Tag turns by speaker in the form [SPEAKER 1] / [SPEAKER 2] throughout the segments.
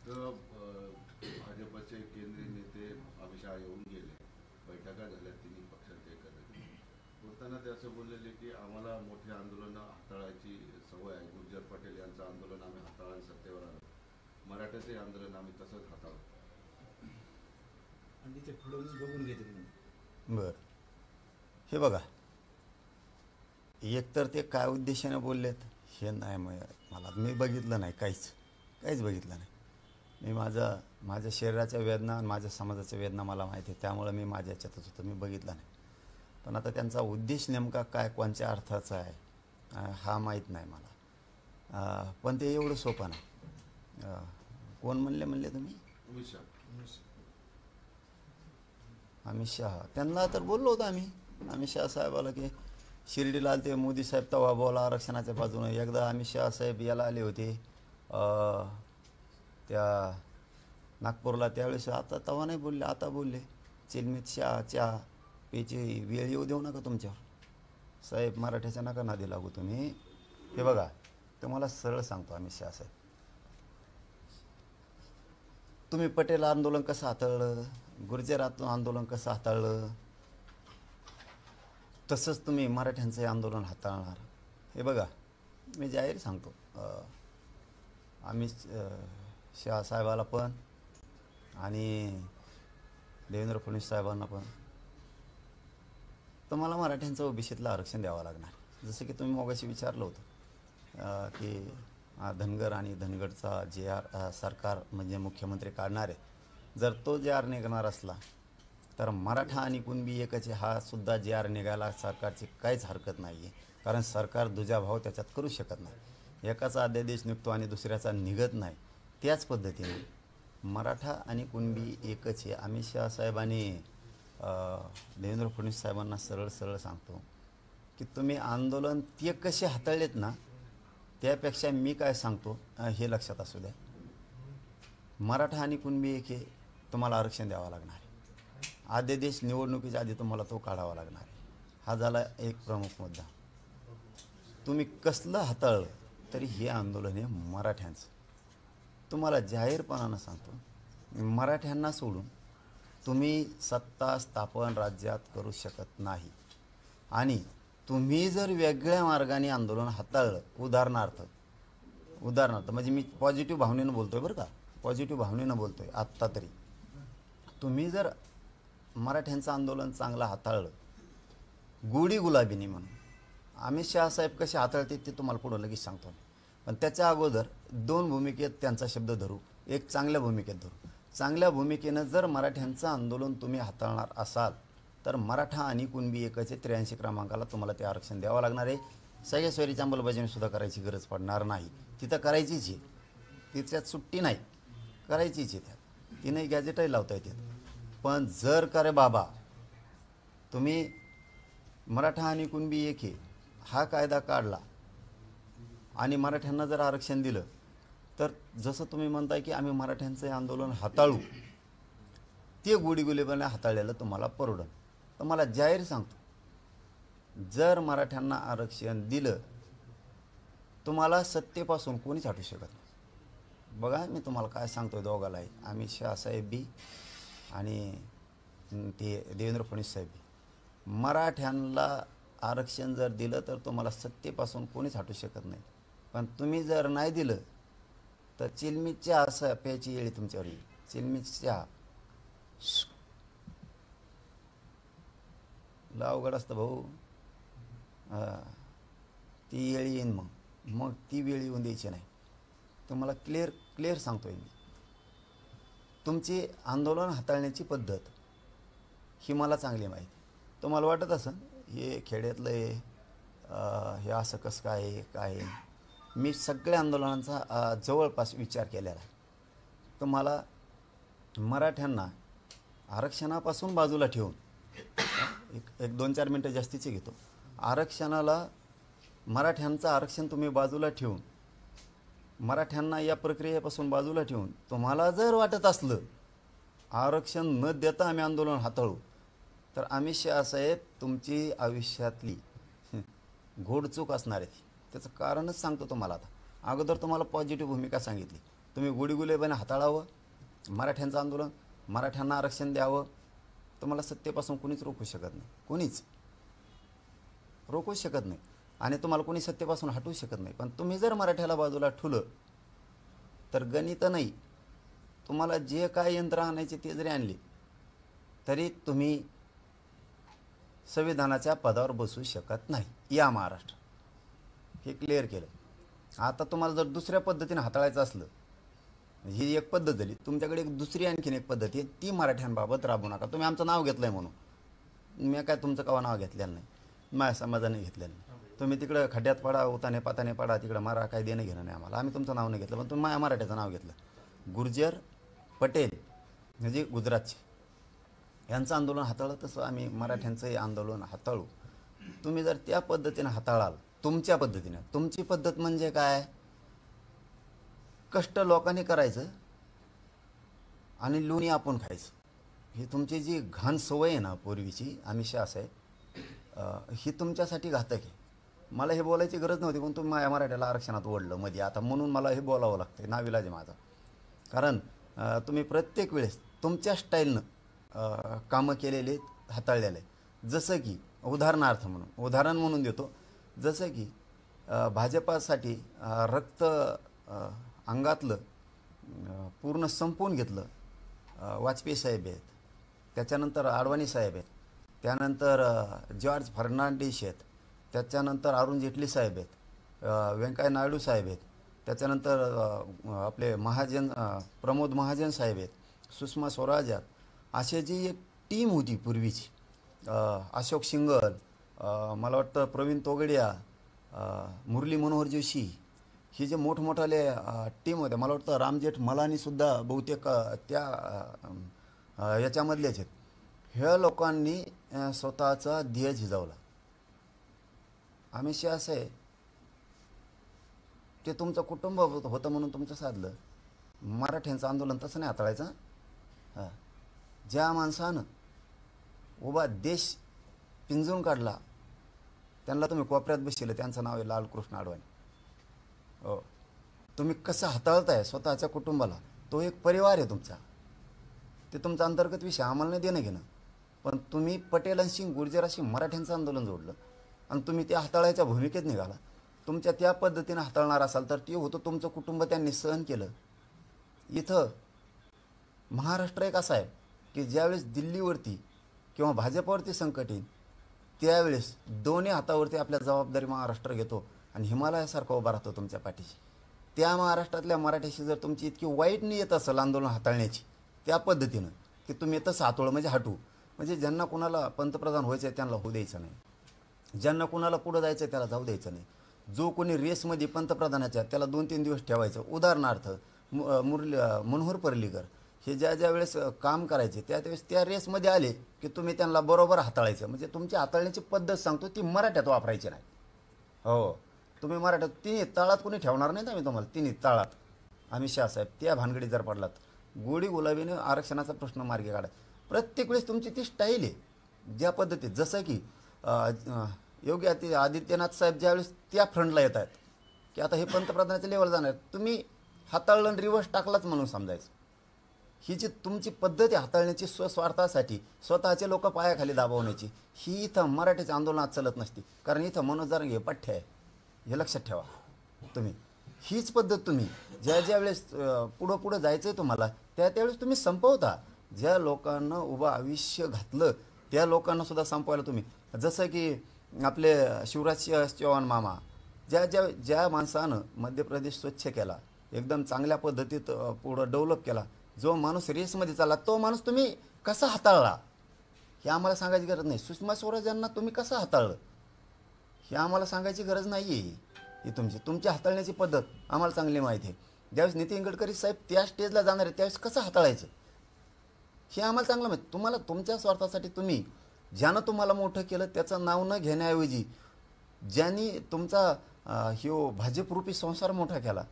[SPEAKER 1] तर भाजपचे केंद्रीय नेते अमित शहा येऊन गेले, बैठका झाल्या तिन्ही पक्षांच्या एकत्रित. बोलताना ते असं बोललेले की आम्हाला मोठी आंदोलनं हाताळायची सवय आहे. गुर्जर पटेल यांचं आंदोलन आम्ही हाताळून सत्तेवर आलो, मराठ्याचे आंदोलन आम्ही तसंच हाताळू.
[SPEAKER 2] आणि ते फडणवीस बघून घेते म्हणून.
[SPEAKER 3] बरं, हे बघा, एकतर ते काय उद्देशाने बोललेत हे नाही, मला मी बघितलं नाही, काहीच बघितलं नाही. मी माझ्या शरीराच्या वेदना आणि माझ्या समाजाच्या वेदना मला माहिती आहे, त्यामुळं मी माझ्या याच्यातच होतो, मी बघितलं नाही. पण आता त्यांचा उद्देश नेमका काय, कोणत्या अर्थाचा आहे हा माहीत नाही मला. पण ते एवढं सोपं नाही. कोण म्हणले तुम्ही?
[SPEAKER 1] अमित शहा.
[SPEAKER 3] अमित शहा, त्यांना तर बोललो होतो आम्ही. अमित शहा साहेबाला की शिर्डीला आले ते मोदी साहेब तेव्हा बोला आरक्षणाच्या बाजूनं. एकदा अमित शहा साहेब याला आले होते त्या नागपूरला, त्यावेळेस आता तेव्हा नाही बोलले, आता बोलले. चिलमीत चहा प्यायची वेळ येऊ देऊ नका तुमच्यावर साहेब, मराठ्याच्या नका नादी लागू तुम्ही. हे बघा, तुम्हाला सरळ सांगतो अमित शहा साहेब, तुम्ही पटेल आंदोलन कसं हाताळलं, गुर्जर आंदोलन कसं हाताळलं, तसंच तुम्ही मराठ्यांचं आंदोलन हाताळणार. हे बघा, मी जाहीर सांगतो अमित शहा साहेबाला पण आणि देवेंद्र फडणवीस साहेबांना पण, तुम्हाला मराठ्यांचं ओबीसीतलं आरक्षण द्यावं लागणार. जसं की तुम्ही मगाशी विचारलं होतं की धनगर आणि धनगडचा जे आर सरकार म्हणजे मुख्यमंत्री काढणार आहे, जर तो जे आर निघणार असला तर मराठा आणि कुणबी एकचे हा सुद्धा जे आर निघायला सरकारची काहीच हरकत नाही आहे. कारण सरकार दुजाभाव त्याच्यात करू शकत नाही. एकाचा अध्यादेश निघतो आणि दुसऱ्याचा निघत नाही. त्याच पद्धतीने मराठा आणि कुणबी एकच आहे. अमित शहा साहेबांनी देवेंद्र फडणवीस साहेबांना सरळ सांगतो की तुम्ही आंदोलन ते कसे हाताळलेत ना, त्यापेक्षा मी काय सांगतो हे लक्षात असू द्या, मराठा आणि कुणबी एक हे तुम्हाला आरक्षण द्यावं लागणार आहे. अध्यादेश निवडणुकीच्या आधी तुम्हाला तो काढावा लागणार आहे. हा झाला एक प्रमुख मुद्दा. तुम्ही कसलं हाताळलं तरी हे आंदोलन आहे मराठ्यांचं. तुम्हाला जाहीरपणानं सांगतो, मराठ्यांना सोडून तुम्ही सत्ता स्थापन राज्यात करू शकत नाही. आणि तुम्ही जर वेगळ्या मार्गाने आंदोलन हाताळलं, उदाहरणार्थ म्हणजे मी पॉझिटिव्ह भावनेनं बोलतो आहे बरं का, पॉझिटिव्ह भावनेनं बोलतो आहे आत्ता तरी, तुम्ही जर मराठ्यांचं आंदोलन चांगलं हाताळलं गोडी गुलाबीने म्हणून, अमित शहा साहेब कसे हाताळते ते तुम्हाला पुढं लगेच सांगतो. पण त्याच्या अगोदर दोन भूमिकेत त्यांचा शब्द धरू, एक चांगल्या भूमिकेत धरू. चांगल्या भूमिकेनं जर मराठ्यांचं आंदोलन तुम्ही हाताळणार असाल तर मराठा आणि कुणबी एकचे 83 क्रमांकाला तुम्हाला ते आरक्षण द्यावं लागणार आहे. सगळ्या सोयरीची अंमलबजावणीसुद्धा करायची गरज पडणार नाही. तिथं करायचीच आहे, तिच्यात सुट्टी नाही, करायचीच आहे. त्यात ती नाही गॅजेटही लावता येते. पण जर का रे बाबा तुम्ही मराठा आणि कुणबी एक हे हा कायदा काढला आणि मराठ्यांना जर आरक्षण दिलं, तर जसं तुम्ही म्हणताय की आम्ही मराठ्यांचं आंदोलन हाताळू, ते गुडीगुलेपणे हाताळलेलं तुम्हाला परवडन. तर मला जाहीर सांगतो, जर मराठ्यांना आरक्षण दिलं तुम्हाला सत्तेपासून कोणीच हटू शकत नाही. बघा मी तुम्हाला काय सांगतो आहे, दोघालाही, अमित शहा साहेब बी आणि ते देवेंद्र फडणवीस साहेब बी, मराठ्यांना आरक्षण जर दिलं तर तुम्हाला सत्तेपासून कोणीच हटू शकत नाही. पण तुम्ही जर नाही दिलं तर चिलमीत चहा असं प्यायची येळी तुमच्यावर येईल. चिलमीत चहा लय अवघड असतं भाऊ. ती येळी येईन, मग ती वेळ येऊन द्यायची नाही. तुम्हाला क्लिअर सांगतो आहे मी. तुमची आंदोलन हाताळण्याची पद्धत ही मला चांगली माहिती. तुम्हाला वाटत असेल हे खेड्यातलं हे असं कसं काय मी सगळ्या आंदोलनांचा जवळपास विचार केलेला आहे. तुम्हाला मराठ्यांना आरक्षणापासून बाजूला ठेवून एक 2-4 मिनटं जास्तीचे घेतो. मराठ्यांचं आरक्षण तुम्ही बाजूला ठेवून, मराठ्यांना या प्रक्रियेपासून बाजूला ठेवून, तुम्हाला जर वाटत असलं आरक्षण न देता आम्ही आंदोलन हाताळू, तर अमित शहा साहेब तुमची आयुष्यातली घोडचूक असणार आहे. त्याचं कारणच सांगतो तुम्हाला. आता अगोदर तुम्हाला पॉझिटिव्ह भूमिका सांगितली, तुम्ही गुडीगुलेबाने हाताळावं मराठ्यांचं आंदोलन, मराठ्यांना आरक्षण द्यावं. तुम्हाला सत्तेपासून कोणीच रोखू शकत नाही, कोणीच रोखू शकत नाही आणि तुम्हाला कोणी सत्तेपासून हटवू शकत नाही. पण तुम्ही जर मराठ्याला बाजूला ठेवलं तर गणित नाही, तुम्हाला जे काय यंत्र आणायचे ते जरी आणले तरी तुम्ही संविधानाच्या पदावर बसू शकत नाही या महाराष्ट्र. हे क्लिअर केलं. आता तुम्हाला जर दुसऱ्या पद्धतीने हाताळायचं असलं, ही एक पद्धत झाली, तुमच्याकडे एक दुसरी आणखीन एक पद्धती आहे, ती मराठ्यांबाबत राबवू नका. तुम्ही आमचं नाव घेतलं आहे म्हणून, मी काय तुमचं कवा नाव घेतलेलं नाही, माझ्या समाजाने घेतलेलं नाही. तुम्ही तिकडं खड्ड्यात पडा, उताने पाताने पडा, तिकडं मारा, काय देणं घेणं नाही आम्हाला. आम्ही तुमचं नाव नाही घेतलं, पण तुम्ही माझ्या मराठ्याचं नाव घेतलं. गुर्जर पटेल म्हणजे गुजरातचे, यांचं आंदोलन हाताळलं तसं आम्ही मराठ्यांचंही आंदोलन हाताळू. तुम्ही जर त्या पद्धतीने हाताळाल, तुमच्या पद्धतीने, तुमची पद्धत म्हणजे काय, कष्ट लोकांनी करायचं आणि लोणी आपण खायचं, ही तुमची जी घाण सवय आहे ना पूर्वीची, आमिष असं आहे, ही तुमच्यासाठी घातक आहे. मला हे बोलायची गरज नव्हती, पण तुम्ही माझ्या मराठ्याला आरक्षणात ओढलं मध्ये आता, म्हणून मला हे बोलावं लागतं, नाविलाज आहे माझा. कारण तुम्ही प्रत्येक वेळेस तुमच्या स्टाईलनं कामं केलेले हाताळलेले. जसं की उदाहरण म्हणून देतो, जसं की भाजपासाठी रक्त अंगातलं पूर्ण संपवून घेतलं. वाजपेयी साहेब आहेत, त्याच्यानंतर अडवाणी साहेब आहेत, त्यानंतर जॉर्ज फर्नांडिस आहेत, त्याच्यानंतर अरुण जेटली साहेब आहेत, व्यंकय्या नायडू साहेब आहेत, त्याच्यानंतर आपले प्रमोद महाजन साहेब आहेत, सुषमा स्वराज आहेत. असे जी एक टीम होती पूर्वीची, अशोक सिंगल, मला वाटतं प्रवीण तोगडिया, मुरली मनोहर जोशी, ही जे मोठमोठाले टीम होत्या, मला वाटतं रामजेठ मलानीसुद्धा बहुतेक त्या याच्यामधलेच आहेत. ह्या लोकांनी स्वतःचा ध्येय झिजवला. आमिष असं आहे, ते तुमचं कुटुंब होतं म्हणून तुमचं साधलं. मराठ्यांचं आंदोलन तसं नाही हाताळायचं. हां, ज्या माणसानं उभा देश पिंजून काढला त्यांना तुम्ही कोपऱ्यात बसले, त्यांचं नाव आहे लालकृष्ण अडवाणी. हो, तुम्ही कसं हाताळताय स्वतःच्या कुटुंबाला, तो एक परिवार आहे तुमचा, ते तुमचा अंतर्गत विषय, आम्हाला नाही देणं घेणं. पण तुम्ही पटेलांशी गुर्जराशी मराठ्यांचं आंदोलन जोडलं आणि तुम्ही त्या हाताळायच्या भूमिकेत निघाला. तुमच्या त्या पद्धतीनं हाताळणार असाल तर ते होतं तुमचं कुटुंब त्यांनी सहन केलं. इथं महाराष्ट्र एक असा आहे की ज्यावेळेस दिल्लीवरती किंवा भाजपवरती संकट येईल त्यावेळेस दोन्ही हातावरती आपल्या जबाबदारी महाराष्ट्र घेतो आणि हिमालयासारखं उभा राहतो तुमच्या पाठीशी. त्या महाराष्ट्रातल्या मराठ्याशी जर तुमची इतकी वाईट नियत असेल आंदोलन हाताळण्याची त्या पद्धतीनं की तुम्ही तसं हातोळं म्हणजे हटू, म्हणजे ज्यांना कुणाला पंतप्रधान व्हायचं आहे त्यांना होऊ द्यायचं नाही, ज्यांना कुणाला पुढं जायचं आहे त्याला जाऊ द्यायचं नाही. जो कोणी रेसमध्ये पंतप्रधानाच्या त्याला 2-3 दिवस ठेवायचं. उदाहरणार्थ मनोहर पर्रीकर हे ज्या वेळेस काम करायचे त्यावेळेस त्या रेसमध्ये आले की तुम्ही त्यांना बरोबर हाताळायचं. म्हणजे तुमची हाताळण्याची पद्धत सांगतो ती मराठ्यात वापरायची नाही. हो, तुम्ही मराठ्यात तिन्ही ताळात कोणी ठेवणार नाही. आम्ही तुम्हाला तिन्ही ताळात आम्ही शाहसाहेब त्या भानगडी जर पडलात, गोडी गुलाबीने आरक्षणाचा प्रश्न मार्गी काढा. प्रत्येक वेळेस तुमची ती स्टाईल आहे ज्या पद्धतीत, जसं की योगी आदित्यनाथ साहेब ज्यावेळेस त्या फ्रंटला येत आहेत की आता हे पंतप्रधानाच्या लेवल जाणार, तुम्ही हाताळलं रिव्हर्स टाकलाच म्हणून समजायचं. ही जी तुमची पद्धत आहे हाताळण्याची स्वस्वार्थासाठी, स्वतःचे लोक पायाखाली दाबवण्याची, ही इथं मराठीच्या आंदोलनात चालत नसती. कारण इथं मनोज जरांगे हे पठ्य आहे, हे लक्षात ठेवा तुम्ही. हीच पद्धत तुम्ही ज्या वेळेस पुढं जायचं आहे तुम्हाला त्यावेळेस तुम्ही संपवता. ज्या लोकांना उभं आयुष्य घातलं त्या लोकांना सुद्धा संपवायला तुम्ही, जसं की आपले शिवराज चौहान मामा, ज्या माणसानं मध्य प्रदेश स्वच्छ केला, एकदम चांगल्या पद्धतीत पुढं डेव्हलप केला, जो माणूस रेसमध्ये चालला तो माणूस तुम्ही कसा हाताळला हे आम्हाला सांगायची गरज नाही. सुषमा स्वराज यांना तुम्ही कसं हाताळलं हे आम्हाला सांगायची गरज नाही आहे. ही तुमची हाताळण्याची पद्धत आम्हाला चांगली माहिती आहे. ज्यावेळेस नितीन गडकरी साहेब त्या स्टेजला जाणार आहे त्यावेळेस कसं हाताळायचं हे आम्हाला चांगलं माहिती. तुम्हाला तुमच्या स्वार्थासाठी तुम्ही ज्यानं तुम्हाला मोठं केलं त्याचं नाव न घेण्याऐवजी ज्यांनी तुमचा भाजपरूपी संसार मोठा केला,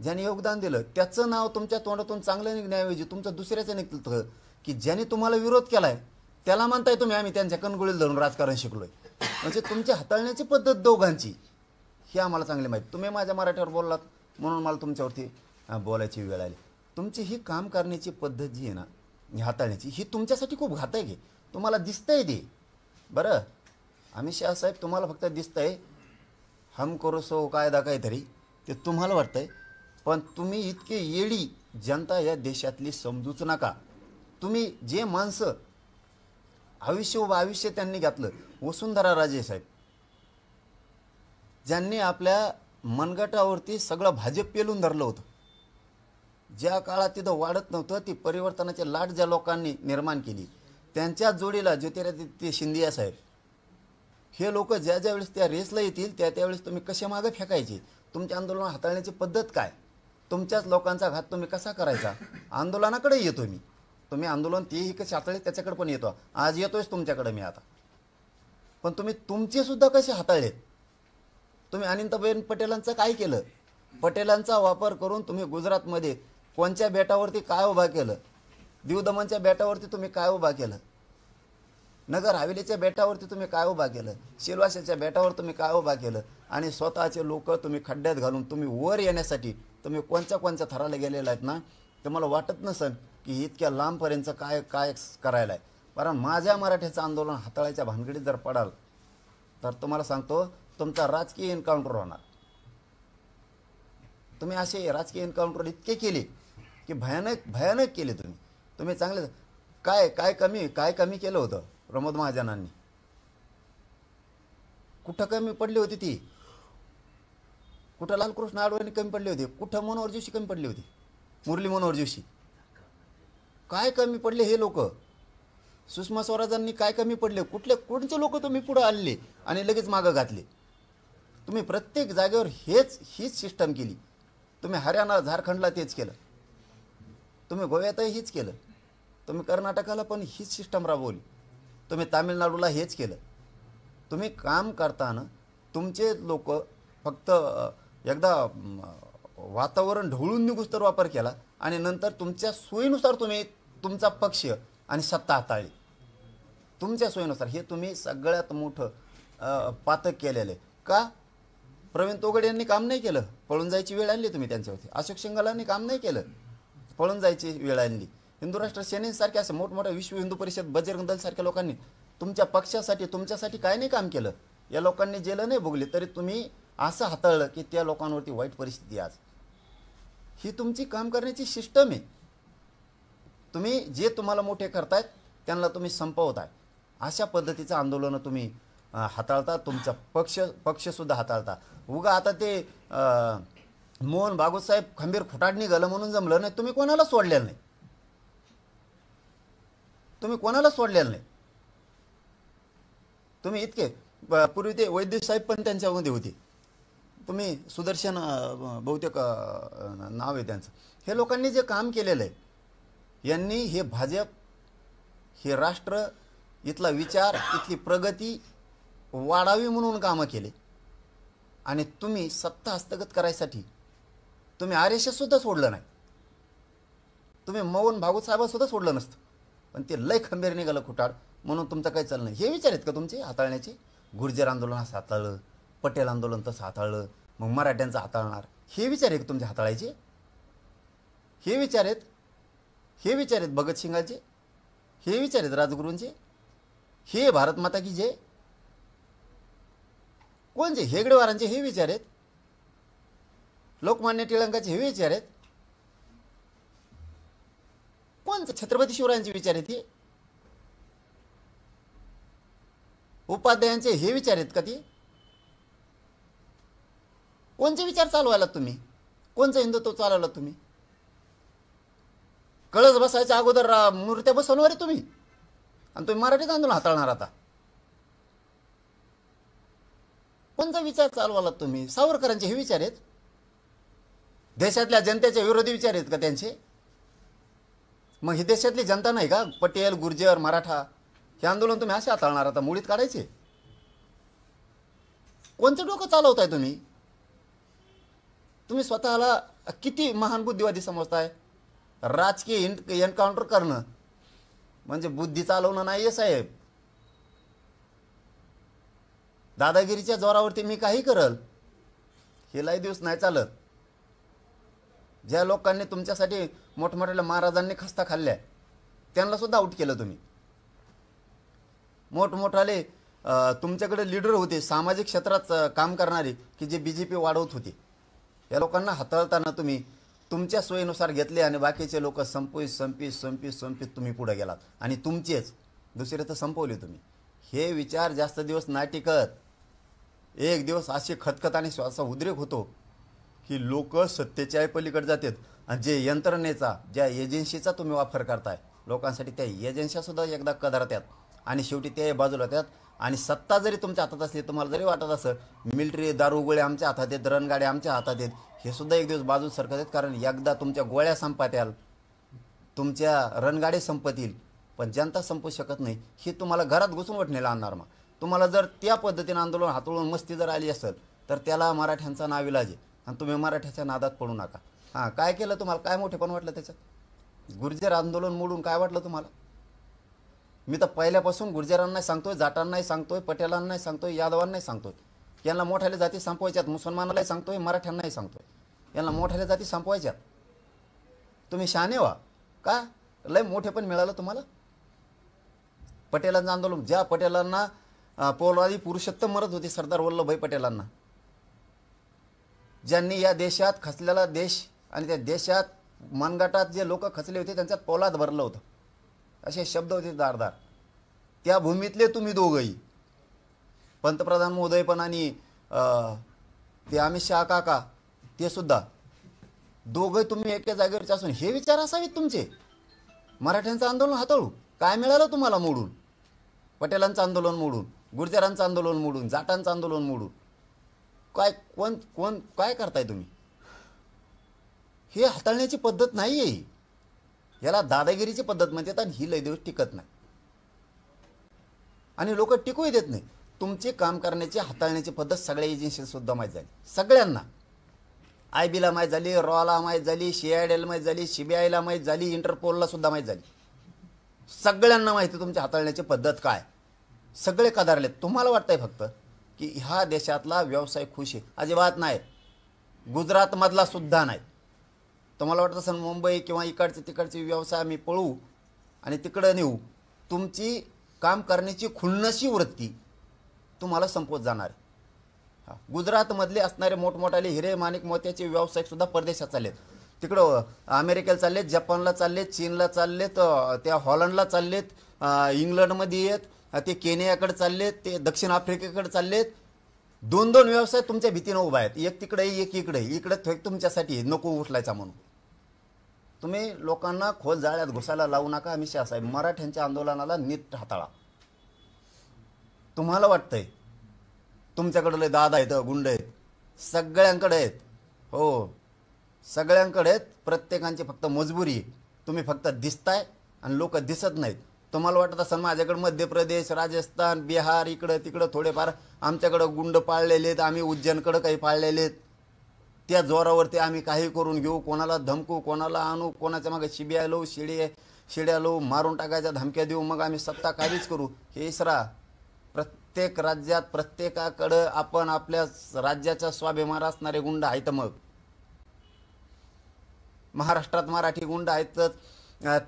[SPEAKER 3] ज्यांनी योगदान दिलं त्याचं नाव तुमच्या तोंडातून चांगलं निघण्याऐवजी तुमचं दुसऱ्याचं निघतं की ज्यांनी तुम्हाला विरोध केला आहे त्याला म्हणताय तुम्ही आम्ही त्यांच्या कणगोळीला धरून राजकारण शिकलोय. म्हणजे तुमची हाताळण्याची पद्धत दोघांची ही आम्हाला चांगली माहिती. तुम्ही माझ्या मराठीवर बोललात म्हणून मला तुमच्यावरती बोलायची वेळ आली. तुमची ही काम करण्याची पद्धत जी आहे ना, ही हाताळण्याची, ही तुमच्यासाठी खूप घातक आहे. तुम्हाला दिसतंय ते बरं. अमित शहा साहेब, तुम्हाला फक्त दिसतंय हम करो सो कायदा काहीतरी, ते तुम्हाला वाटतंय. पण तुम्ही इतके येडी जनता या देशातली समजूच नका. तुम्ही जे माणसं आयुष्य त्यांनी घातलं, वसुंधरा राजे साहेब, ज्यांनी आपल्या मनगटावरती सगळं भाजप पेलून धरलं होतं, ज्या काळात तिथं वाढत नव्हतं, ती परिवर्तनाची लाट ज्या लोकांनी निर्माण केली, त्यांच्या जोडीला ज्योतिरादित्य शिंदे साहेब, हे लोक ज्या वेळेस त्या रेसला येतील त्यावेळेस तुम्ही कशा मागे फेकायचे, तुमच्या आंदोलन हाताळण्याची पद्धत काय, तुमच्याच लोकांचा घात तुम्ही कसा करायचा, आंदोलनाकडे येतो मी. तुम्ही आंदोलन तेही कसे हाताळले त्याच्याकडे पण येतो. आज येतोयच तुमच्याकडे मी आता. पण तुम्ही तुमचे सुद्धा कसे हाताळलेत. तुम्ही अनिताबेन पटेलांचं काय केलं, पटेलांचा वापर करून तुम्ही गुजरातमध्ये कोणत्या बेटावरती काय उभा केलं, दीव दमनच्या बेटावरती तुम्ही काय उभा केलं, नगर हवेलीच्या बेटावरती तुम्ही काय उभा केलं, सिलवाशाच्या बेटावर तुम्ही काय उभा केलं, आणि स्वतःचे लोक तुम्ही खड्ड्यात घालून तुम्ही वर येण्यासाठी तुम्ही कोणत्या थराला गेलेला आहेत ना, तर मला वाटत नसेल की इतक्या लांबपर्यंत काय काय करायला आहे. कारण माझ्या मराठ्याचं आंदोलन हाताळायच्या भानगडीत जर पडाल तर तुम्हाला सांगतो तुमचा राजकीय एन्काउंटर होणार. तुम्ही असे राजकीय एन्काउंटर इतके केले की भयानक केले. तुम्ही चांगले काय कमी केलं होतं प्रमोद महाजनांनी, कुठं कमी पडली होती ती, कुठं लालकृष्ण अडवाणी कमी पडले होते, कुठं मनोहर जोशी कमी पडले होते, मुरली मनोहर जोशी काय कमी पडले हे लोक, सुषमा स्वराजांनी काय कमी पडले, कोणते लोक तुम्ही पुढे आणले आणि लगेच मागं घातले. तुम्ही प्रत्येक जागेवर हीच सिस्टम केली. तुम्ही हरियाणा झारखंडला तेच केलं, तुम्ही गोव्यातही हीच केलं, तुम्ही कर्नाटकाला पण हीच सिस्टम राबवली, तुम्ही तामिळनाडूला हेच केलं. तुम्ही काम करताना तुमचे लोक फक्त एकदा वातावरण ढवळून निघूस तर वापर केला आणि नंतर तुमच्या सोयीनुसार तुम्ही तुमचा पक्ष आणि सत्ता हाताळली. तुमच्या सोयीनुसार हे तुम्ही सगळ्यात मोठं पातक केलेलं आहे. का प्रवीण तोगडे यांनी काम नाही केलं, पळून जायची वेळ आणली तुम्ही त्यांच्यावरती. अशोक शिंगालांनी काम नाही केलं, पळून जायची वेळ आणली. हिंदू राष्ट्र सेनेसारख्या असं मोठमोठ्या विश्व हिंदू परिषद, बजरंग दल सारख्या लोकांनी तुमच्या पक्षासाठी तुमच्यासाठी काय नाही काम केलं. या लोकांनी जेलं नाही भोगली तरी तुम्ही असं हाताळलं की त्या लोकांवरती वाईट परिस्थिती. आज ही तुमची काम करण्याची सिस्टम आहे. तुम्ही जे तुम्हाला मोठे करतायत त्यांना तुम्ही संपवताय. अशा पद्धतीचं आंदोलन तुम्ही हाताळता, तुमचा पक्षसुद्धा हाताळता. उगा आता ते मोहन भागवत साहेब खंबीर खुटाड निघालं म्हणून जमलं नाही. तुम्ही कोणाला सोडलेलं नाही, तुम्ही इतके पूर्वी ते वैद्य साहेब पण त्यांच्यामध्ये होते. तुम्ही सुदर्शन बहुतेक नाव आहे त्यांचं. हे लोकांनी जे काम केलेलं आहे, यांनी हे भाजप, हे राष्ट्र, इथला विचार, इथली प्रगती वाढावी म्हणून कामं केले. आणि तुम्ही सत्ता हस्तगत करायसाठी तुम्ही RSS सुद्धा सोडलं नाही. तुम्ही मोहन भागवत साहेबांसुद्धा सोडलं नसतं, पण ते लय खंबीर निघालं खुटाड म्हणून तुमचं काही चाललं नाही. हे विचार आहेत का तुमचे हाताळण्याचे? गुर्जर आंदोलन असं हाताळलं, पटेल आंदोलन तसं हाताळलं, मग मराठ्यांचं हाताळणार, हे विचार आहेत तुमचे हाताळायचे? हे विचार आहेत भगतसिंगाचे, हे विचार आहेत राजगुरूंचे, हे भारत माता की जय, कोणचे हेगडेवारांचे हे विचार आहेत, लोकमान्य टिळकांचे हे विचार आहेत, कोणचे छत्रपती शिवरायांचे विचार आहेत, हे उपाध्यायांचे हे विचार आहेत का? ते कोणचे विचार चालवायला तुम्ही? कोणचं हिंदुत्व चालवलं तुम्ही? कळस बसायच्या अगोदर मूर्त्या बसवणार आहे तुम्ही, आणि तुम्ही मराठीत आंदोलन हाताळणार आता. कोणचा विचार चालवाला तुम्ही? सावरकरांचे हे विचार आहेत? देशातल्या जनतेचे विरोधी विचार आहेत का त्यांचे? मग ही देशातली जनता नाही का? पटेल, गुर्जर, मराठा हे आंदोलन तुम्ही असे हाताळणार आता, मुळीत काढायचे? कोणतं डोकं चालवताय तुम्ही? तुम्ही स्वतःला किती महान बुद्धिवादी समजताय? राजकीय एन्काउंटर करणं म्हणजे बुद्धी चालवणं नाही आहे साहेब. दादागिरीच्या जोरावरती मी काही करल हे लय दिवस नाही चालत. ज्या लोकांनी तुमच्यासाठी मोठमोठ्या महाराजांनी खस्ता खाल्ल्या त्यांना सुद्धा आउट केलं तुम्ही. मोठमोठाले तुमच्याकडे लीडर होते सामाजिक क्षेत्रात काम करणारे की जे BJP वाढवत होते. या लोकांना हाताळताना तुम्ही तुमच्या सोयीनुसार घेतले आणि बाकीचे लोक संपवीत तुम्ही पुढे गेलात आणि तुमचेच दुसरे तर संपवले तुम्ही. हे विचार जास्त दिवस नाही टिकत. एक दिवस असे खतखत आणि श्वासा उद्रेक होतो की लोक सत्तेच्या पलीकडे जातात आणि जे यंत्रणेचा ज्या एजन्सीचा तुम्ही वापर करताय लोकांसाठी त्या एजन्सीसुद्धा एकदा कदरतात आणि शेवटी ते बाजूला येतात. आणि सत्ता जरी तुमच्या हातात असली तुम्हाला जरी वाटत असं मिलिटरी दारूगोळे आमच्या हातात आहेत रणगाड्या आमच्या हातात आहेत हे सुद्धा एक दिवस बाजू सरकत आहेत. कारण एकदा तुमच्या गोळ्या संपत्याल तुमच्या रणगाडे संपतील पण जनता संपू शकत नाही. ही तुम्हाला घरात घुसून उठणेला आणणार. मग तुम्हाला जर त्या पद्धतीनं आंदोलन हातळून मस्ती जर आली असेल तर त्याला मराठ्यांचा नाविलाज आहे आणि तुम्ही मराठ्याच्या नादात पडू नका. हां काय केलं तुम्हाला काय मोठेपण वाटलं त्याच्यात. गुर्जर आंदोलन मोडून काय वाटलं तुम्हाला. मी तर पहिल्यापासून गुर्जरांनाही सांगतोय जाटांनाही सांगतोय पटेलांनाही सांगतोय यादवांनाही सांगतोय यांना मोठ्याल्या जाती संपवायच्यात. मुसलमानालाही सांगतोय मराठ्यांनाही सांगतोय यांना मोठ्याल्या जाती संपवायच्यात. तुम्ही शहाणे व्हा. का लय मोठेपण मिळालं तुम्हाला. पटेलांचं आंदोलन ज्या पटेलांना पोलादी पुरुषोत्तम मरत होते सरदार वल्लभभाई पटेलांना ज्यांनी या देशात खचलेला देश आणि त्या देशात मनगटात जे लोक खचले होते त्यांच्यात पोलाद भरलं होतं असे शब्द होते दारदार. त्या भूमीतले तुम्ही दोघंही पंतप्रधान महोदय पण आणि ते अमित शहा काका ते सुद्धा दोघं तुम्ही एका जागेवरच असून हे विचार असावेत तुमचे. मराठ्यांचं आंदोलन हाताळू काय मिळालं तुम्हाला मोडून. पटेलांचं आंदोलन मोडून गुर्जरांचं आंदोलन मोडून जाटांचं आंदोलन मोडून काय कोण काय करताय तुम्ही. हे हाताळण्याची पद्धत नाही आहे. याला दादागिरीची पद्धत म्हणतात आणि ही लय दिवस टिकत नाही आणि लोक टिकूही देत नाही. तुमचे काम करण्याची हाताळण्याची पद्धत सगळ्या एजन्सीसुद्धा माहीत झाली सगळ्यांना. IBला माहीत झाली रॉला माहीत झाली CIDला माहीत झाली CBIला माहीत झाली इंटरपोलला सुद्धा माहीत झाली. सगळ्यांना माहिती तुमच्या हाताळण्याची पद्धत काय. सगळे कदारलेत. तुम्हाला वाटतंय फक्त की ह्या देशातला व्यवसाय खुश आहे. अजिबात नाही. गुजरातमधला सुद्धा नाही. तुम्हाला वाटत असेल मुंबई किंवा इकडचे तिकडचे व्यवसाय आम्ही पळू आणि तिकडं नेऊ. तुमची काम करण्याची खुन्नसी वृत्ती तुम्हाला संपवत जाणार आहे. गुजरातमधले असणारे मोठमोठाले हिरे माणिक मोत्याचे व्यावसायिकसुद्धा परदेशात चाललेत. तिकडं अमेरिकेला चाललेत चीनला चाललेत त्या हॉलंडला चाललेत इंग्लंडमध्ये आहेत ते केनियाकडे चाललेत ते दक्षिण आफ्रिकेकडे चाललेत. 2-2 व्यवसाय तुमच्या भीतीनं उभा आहेत. एक तिकडे एक इकडे तुमच्यासाठी नको उठलायचा म्हणून. तुम्ही लोकांना खोल जाळ्यात घुसायला लावू नका. आम्ही शाहसाहेब मराठ्यांच्या आंदोलनाला नीट हाताळा. तुम्हाला वाटतंय तुमच्याकडले दादा आहेत गुंड आहेत सगळ्यांकडे आहेत. हो सगळ्यांकडे आहेत. प्रत्येकांची फक्त मजबुरी आहे. तुम्ही फक्त दिसताय आणि लोक दिसत नाहीत. तुम्हाला वाटत असेल माझ्याकडे मध्य प्रदेश राजस्थान बिहार इकडं तिकडं थोडेफार आमच्याकडं गुंड पाळलेले आहेत आम्ही उज्जैनकडं काही पाळलेले आहेत त्या जोरावरती आम्ही काही करून घेऊ कोणाला धमकू कोणाला आणू कोणाच्या मागे शिबिया लावू शिड्या लावू मारून टाकायच्या धमक्या देऊ मग आम्ही सत्ता काहीच करू. हे इसरा. प्रत्येक राज्यात प्रत्येकाकडं आपण आपल्या राज्याचा स्वाभिमान असणारे गुंड आहेत. मग महाराष्ट्रात मराठी गुंड आहेतच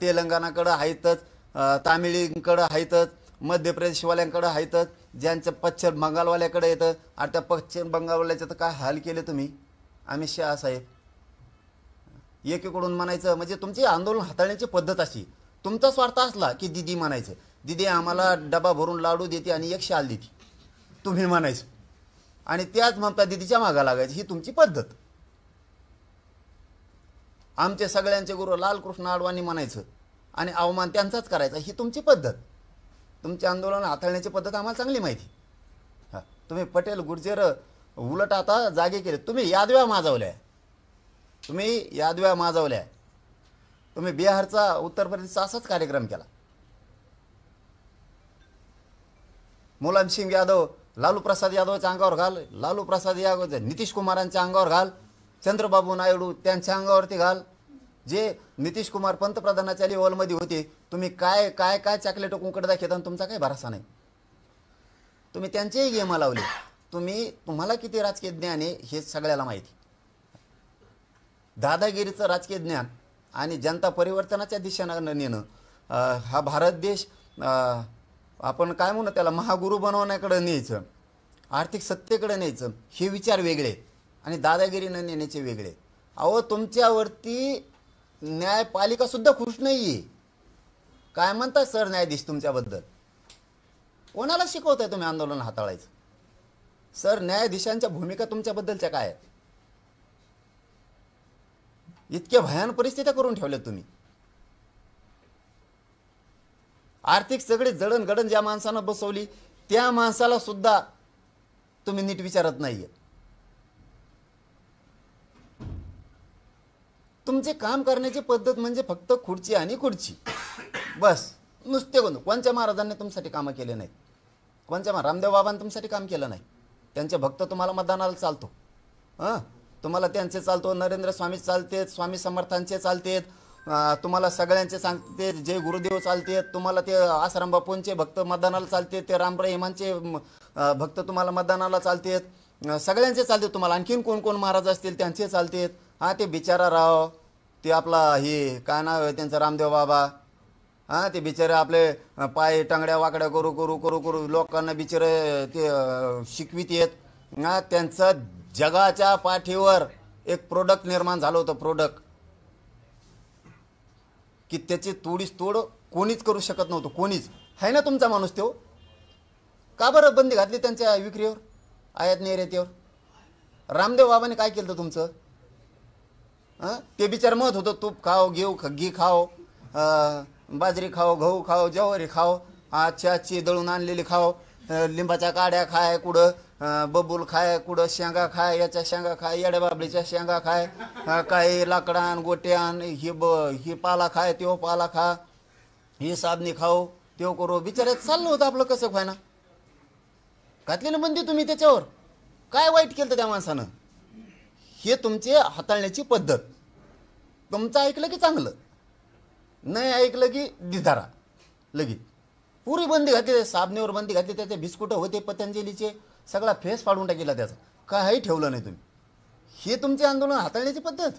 [SPEAKER 3] तेलंगणाकडं आहेतच तामिळींकडं आहेतच मध्य प्रदेशवाल्यांकडं आहेतच ज्यांचं पश्चिम बंगालवाल्याकडे येतं. आणि त्या पश्चिम बंगालवाल्याचं तर काय हाल केले तुम्ही अमित शहा साहेब. एकीकडून म्हणायचं म्हणजे तुमची आंदोलन हाताळण्याची पद्धत अशी. तुमचा स्वार्थ असला की दिदी म्हणायचं दिदी आम्हाला डबा भरून लाडू देते आणि एक शाल देते तुम्ही म्हणायचं आणि त्याच ममता दिदीच्या मागा लागायची. ही तुमची पद्धत. आमचे सगळ्यांचे गुरु लालकृष्ण अडवाणी म्हणायचं आणि अवमान त्यांचाच करायचा. ही तुमची पद्धत. तुमचे आंदोलन हाताळण्याची पद्धत आम्हाला चांगली माहिती. हां तुम्ही पटेल गुर्जर उलट आता जागे केले. तुम्ही यादव्या माजवल्या. तुम्ही बिहारचा उत्तर प्रदेशचा असाच कार्यक्रम केला. मुलायम सिंग यादव लालू प्रसाद यादवच्या अंगावर घाल लालू प्रसाद यादव नितीश कुमारांच्या अंगावर घाल चंद्रबाबू नायडू त्यांच्या अंगावरती घाल. जे नितीश कुमार पंतप्रधानाच्या लेवलमध्ये होते तुम्ही काय काय काय चॉकलेट कुंकड दाखवता आणि तुमचा काही भरोसा नाही. तुम्ही त्यांचेही गेम लावले. तुम्हाला किती राजकीय ज्ञान आहे हे सगळ्याला माहिती. दादागिरीचं राजकीय ज्ञान आणि जनता परिवर्तनाच्या दिशेनं नेणं, हा भारत देश आपण काय म्हणू त्याला महागुरू बनवण्याकडे न्यायचं, आर्थिक सत्तेकडे न्यायचं, हे विचार वेगळे आहेत आणि दादागिरीनं नेण्याचे वेगळे आहेत. अहो तुमच्यावरती न्यायपालिका सुद्धा खुश नाही आहे. काय म्हणतात सरन्यायाधीश तुमच्याबद्दल? कोणाला शिकवताय तुम्ही आंदोलन हाताळायचं? सरन्यायाधीशांच्या भूमिका तुमच्याबद्दलच्या काय आहेत? इतक्या भयान परिस्थित्या करून ठेवल्या तुम्ही. आर्थिक सगळी जडणघडण ज्या माणसानं बसवली त्या माणसाला सुद्धा तुम्ही नीट विचारत नाहीये. तुमचे काम करण्याची पद्धत म्हणजे फक्त खुर्ची आणि खुर्ची, बस. नुसते कोणत्या महाराजांनी तुमच्यासाठी कामं केले नाहीत? कोणत्या रामदेव बाबांनी तुमच्यासाठी काम केलं नाही? त्यांचे भक्त तुम्हाला मतदानाला चालतो, तुम्हाला त्यांचे चालतो, नरेंद्र स्वामी चालतेत, स्वामी समर्थांचे चालतेत, तुम्हाला सगळ्यांचे सांगते, जय गुरुदेव चालतेत, तुम्हाला ते आसाराम बापूंचे भक्त मतदानाला चालतेत, ते राम रहिमांचे भक्त तुम्हाला मतदानाला चालतेत, सगळ्यांचे चालते. तुम्हाला आणखीन कोण कोण महाराज असतील त्यांचे चालतेत. ते बिचारा राव, ते आपला हे काय नाव आहे त्यांचं, रामदेव बाबा, ते बिचारे आपले पाय टांगड्या वाकड्या करू करू करू करू लोकांना बिचारे ते शिकवित येत. त्यांचं जगाच्या पाठीवर एक प्रोडक्ट निर्माण झालं होतं, प्रोडक्ट की त्याची तोडीस तोड कोणीच करू शकत नव्हतं, कोणीच. आहे ना तुमचा माणूस तो? का बरं बंदी घातली त्यांच्या विक्रीवर, आयात निर्यातीवर? रामदेव बाबाने काय केलं तुमचं? ते बिचार मत होतं तूप खाओ, घी खाओ, बाजरी खाओ, गहू खाओ, ज्वारी खाओ, आजची दळून आणलेली खाओ, लिंबाच्या काड्या खाय कुठं, बबूल खाय कुठं, शेंगा खाय, याच्या शेंगा खाय, येड्या बाबळीच्या शेंगा खाय, काही लाकडान गोट्यान, ही पाला खाय, त्यो पाला खा, ही साबणी खाओ, त्यो करू. बिचाऱ्यात चाललं होतं आपलं कसं व्हायना. घातली ना बंदी तुम्ही त्याच्यावर. काय वाईट केलं त्या माणसानं? हे तुमचे हाताळण्याची पद्धत. तुमचं ऐकलं की चांगलं, नाही ऐकलं की दिधारा लगेच. पुरी बंदी घातली, साबणीवर बंदी घातली, त्याचे बिस्कुटं होते पतंजलीचे, सगळा फेस फाडून टाकला त्याचा, काही ठेवलं नाही तुम्ही. हे तुमचे आंदोलन हाताळण्याची पद्धत.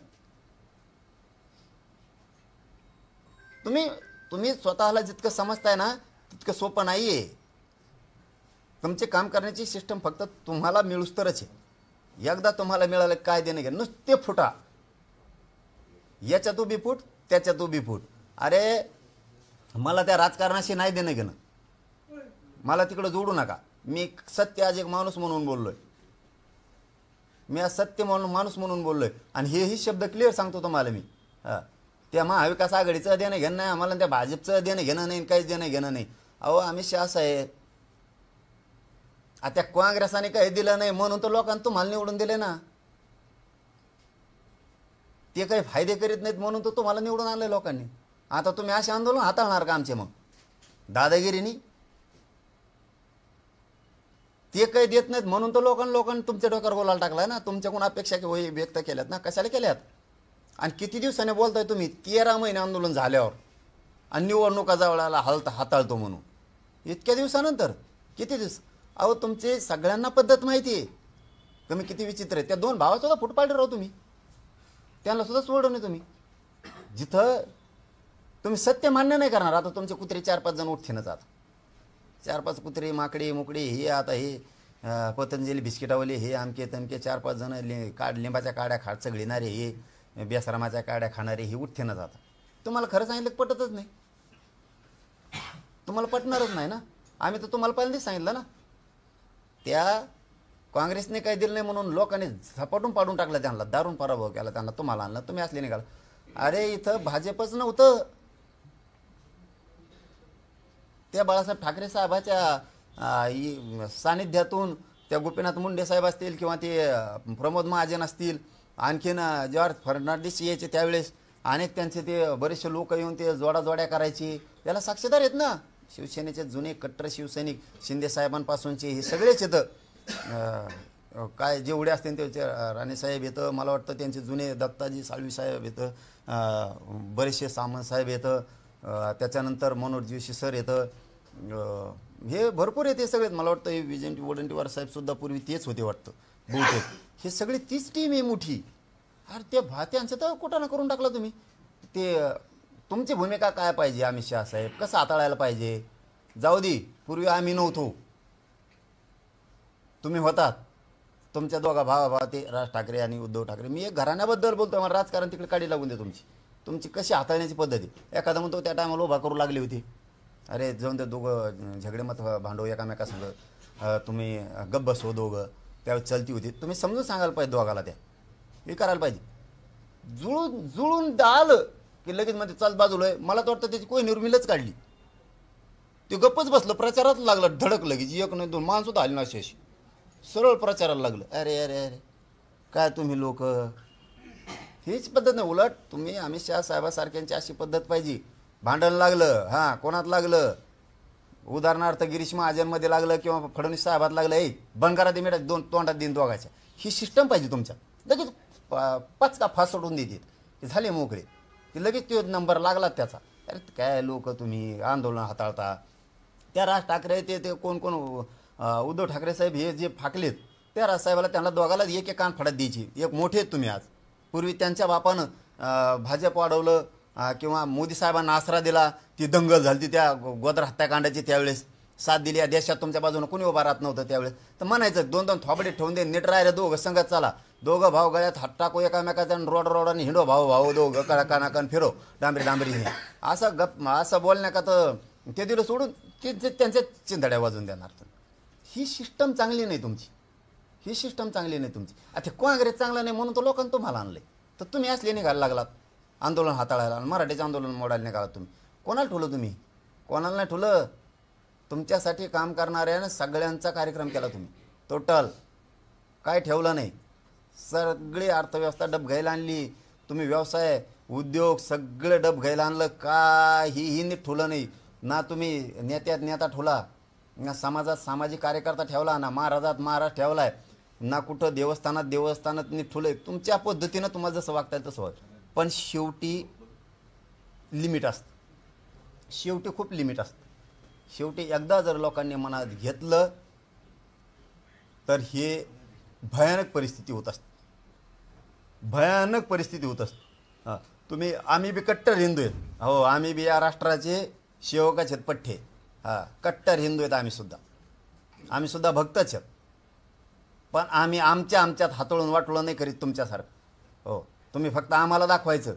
[SPEAKER 3] तुम्ही स्वतःला जितकं समजताय ना तितकं सोपं नाहीये. तुमचे काम करण्याची सिस्टम फक्त तुम्हाला मिळूस तरच आहे. एकदा तुम्हाला मिळालं काय देणं घ्या, नुसते फुटा, याच्यात उभी फूट, त्याच्यात उभी फूट. अरे मला त्या राजकारणाशी नाही देणं घेणं, मला तिकडं जोडू नका. मी सत्य आज एक माणूस म्हणून बोललोय, मी आज सत्य म्हणून माणूस म्हणून बोललोय. आणि हेही शब्द क्लिअर सांगतो तुम्हाला मी. त्या महाविकास आघाडीचं देणं घेणं नाही आम्हाला, त्या भाजपचं देणं घेणं नाही, काहीच देणं घेणं नाही. अहो आम्ही शास आहे. त्या काँग्रेसाने काही दिलं नाही म्हणून तर लोकांना तुम्हाला निवडून दिले ना. ते काही फायदे करीत नाहीत म्हणून तर तुम्हाला निवडून आणले लोकांनी. आता तुम्ही असे आंदोलन हाताळणार का आमचे? मग दादागिरीनी ते काही देत नाहीत म्हणून तर लोकांनी तुमच्या डोक्यावर बोलायला टाकलाय ना. तुमच्याकडून अपेक्षा व्यक्त केल्यात ना, कशाला केल्यात? आणि किती दिवसाने बोलताय तुम्ही? 13 महिने आंदोलन झाल्यावर आणि निवडणुका जवळाला हाताळतो म्हणून. इतक्या दिवसानंतर किती दिवस? अहो तुमचे सगळ्यांना पद्धत माहिती आहे. तुम्ही किती विचित्र आहे. त्या 2 भावा सुद्धा फुट पाडले राहू तुम्ही, त्यांना सुद्धा सोडलं नाही तुम्ही. जिथं तुम्ही सत्य मान्य नाही करणार, आता तुमचे कुत्रे 4-5 जण उठतीनच. आता 4-5 कुत्रे, माकडी मुकडी, हे आता हे पतंजली बिस्किटावले, हे आमके तमके 4-5 जण लिंबाच्या काड्या चगळीणारे, हे बेसरामाच्या काड्या खाणारे, हे उठतीनच. आता तुम्हाला खरं सांगितलं पटतच नाही, तुम्हाला पटणारच नाही ना. आम्ही तर तुम्हाला पहिल्यांदाच सांगितलं ना. त्या काँग्रेसने काही दिलं नाही म्हणून लोकांनी झपाटून पाडून टाकलं, त्यांना दारून पराभव केला, त्यांना तुम्हाला आणलं, तुम्ही असले निघाला. अरे इथं भाजपच नव्हतं. त्या बाळासाहेब ठाकरे साहेबाच्या सानिध्यातून त्या गोपीनाथ मुंडे साहेब असतील किंवा ते प्रमोद महाजन असतील, आणखीन जॉर्ज फर्नांडिस यायचे त्यावेळेस, अनेक त्यांचे ते बरेचसे लोक येऊन ते जोड्या करायची, त्याला साक्षीदार आहेत ना. शिवसेनेचे जुने कट्टर शिवसैनिक शिंदे साहेबांपासूनचे हे सगळेच येतं. काय जेवढे असतील ते राणेसाहेब येतं, मला वाटतं त्यांचे जुने दत्ताजी साळवी साहेब येतं, बरेचसे सामंत साहेब येतं, त्याच्यानंतर मनोज जोशी सर येतं, हे भरपूर येते सगळेच. मला वाटतं विजय वडंटीवार साहेबसुद्धा पूर्वी तेच होते वाटतं बहुतेक. हे सगळे तीच टीम आहे मोठी. अरे ते भात्यांचं तर कुठं करून टाकलं तुम्ही. ते तुमची भूमिका काय पाहिजे अमित शहा साहेब, कसं हाताळायला पाहिजे. जाऊ दे, पूर्वी आम्ही नव्हतो, तुम्ही होतात. तुमच्या दोघा भावा ते राज ठाकरे आणि उद्धव ठाकरे. मी एक घराण्याबद्दल बोलतो, मला राजकारण तिकडे काढी लागून दे. तुमची कशी हाताळण्याची पद्धती. एखादा म्हणतो त्या टायमाला उभा करू लागली होती, अरे जाऊन ते दोघं झगडे मत भांडव एकामेकासंग, तुम्ही गप्प बसो दोघं, त्यावेळेस चलती होती. तुम्ही समजून सांगायला पाहिजे दोघाला, त्या हे करायला पाहिजे. जुळून आलं की लगेच मध्ये चल बाजूला आहे. मला तर वाटतं त्याची कोई निर्मिलच काढली. ते गप्पच बसलं, प्रचारात लागलं धडक लगेच. एक नाही दोन माणसं आली ना अशी सरळ प्रचाराला लागलं. अरे अरे अरे काय तुम्ही लोक, हीच पद्धत नाही. उलट तुम्ही अमित शहा साहेबासारख्यांची अशी पद्धत पाहिजे. भांडण लागलं, हां कोणात लागलं, उदाहरणार्थ गिरीश महाजनमध्ये लागलं किंवा फडणवीस साहेबात लागलं, ए बंद करा ते मिळत दोन तोंडात दिन दोघाच्या. ही सिस्टम पाहिजे तुमच्या. लगेच पचका फास सोडून देतात की झाले मोकळे, की लगेच तो नंबर लागला त्याचा. अरे काय लोक तुम्ही आंदोलन हाताळता. त्या राज ठाकरे ते कोण उद्धव ठाकरे साहेब हे जे फाकलेत, त्या राजसाहेबाला त्यांना दोघाला एक कान फडत द्यायची. एक मोठे आहेत तुम्ही आज. पूर्वी त्यांच्या बापानं भाजप वाढवलं किंवा मोदी साहेबांना आसरा दिला, ती दंगल झाली त्या गोदर हत्याकांडाची, त्यावेळेस साथ दिली. या देशात तुमच्या बाजूनं कोणी उभा राहत नव्हतं त्यावेळेस. तर म्हणायचं दोन थोबडे ठेवून दे, नीट राहिलं दोघं संगत चाला, दोघं भाऊ गळ्यात हात टाकू एकामेकाचा, रोडाने हिंडो भाऊ दोघं कानाकान फिरो डांबरी हे असं बोलण्या का तर ते दिलं सोडून ते त्यांच्या चिंधड्या वाजून देणार. ही सिस्टम चांगली नाही तुमची, ही सिस्टम चांगली नाही तुमची. आता काँग्रेस चांगला नाही म्हणून तो लोकांनी तुम्हाला आणलंय. तर तुम्ही असले निघायला लागलात आंदोलन हाताळायला, मराठीचं आंदोलन मोडायला निघालात तुम्ही. कोणाला ठुलं तुम्ही? कोणाला नाही ठुलं. तुमच्यासाठी काम करणाऱ्यानं सगळ्यांचा कार्यक्रम केला तुम्ही टोटल, काय ठेवलं नाही. सगळी अर्थव्यवस्था डब घ्यायला आणली तुम्ही. व्यवसाय उद्योग सगळे डब घ्यायला आणलं. काहीही नीट ठुलं नाही. ना तुम्ही नेता ठुला, ना समाजात सामाजिक कार्यकर्ता ठेवला, ना महाराजात महाराज ठेवलाय, ना कुठं देवस्थानात नीट ठुलंय. तुमच्या पद्धतीनं तुम्हाला जसं वागता येईल तसं वाग. पण शेवटी लिमिट असतं, शेवटी खूप लिमिट असतं. शेवटी एकदा जर लोकांनी मनात घेतलं तर हे भयानक परिस्थिती होत असते, भयानक परिस्थिती होत असते. हां तुम्ही आम्ही बी कट्टर हिंदू आहेत. हो आम्ही बी या राष्ट्राचे सेवकाच आहेत पठ्ठे. हां कट्टर हिंदू आहेत आम्ही सुद्धा भक्तच आहेत. पण आम्ही आमच्यात हातळून वाटोळं नाही करीत तुमच्यासारखं. हो तुम्ही फक्त आम्हाला दाखवायचं.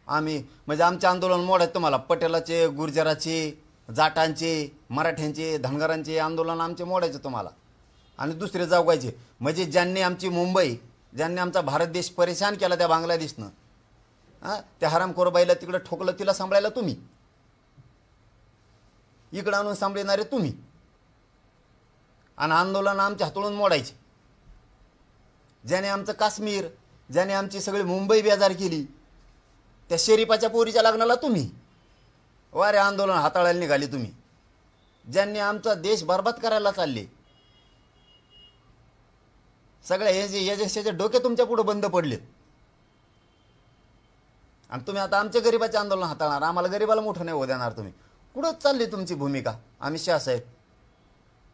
[SPEAKER 3] आम्ही म्हणजे आमचे आंदोलन मोडायचं तुम्हाला. पटेलाचे, गुर्जराचे, जाटांचे, मराठ्यांचे, धनगरांचे आंदोलन आमचे मोडायचे तुम्हाला आणि दुसरे जागवायचे. म्हणजे ज्यांनी आमची मुंबई, ज्यांनी आमचा भारत देश परेशान केला त्या बांगलादेशनं, हां त्या हरामखोरबाईला तिकडं ठोकलं, तिला सांभाळायला तुम्ही, इकडं आणून सांभाळणारे तुम्ही. आणि आंदोलन आमच्या हातळून मोडायचे. ज्याने आमचं काश्मीर, ज्याने आमची सगळी मुंबई बेजार केली, त्या शरीफाच्या पोरीच्या लग्नाला तुम्ही वारे आंदोलन हाताळायला निघाली तुम्ही. ज्यांनी आमचा देश बरबाद करायला चालले, सगळ्या याचे डोके तुमच्या पुढे बंद पडलेत. आणि तुम्ही आता आमच्या गरिबाचे आंदोलन हाताळणार, आम्हाला गरिबाला मोठं नाही होऊ देणार तुम्ही. कुठं चालली तुमची भूमिका अमित शहा साहेब?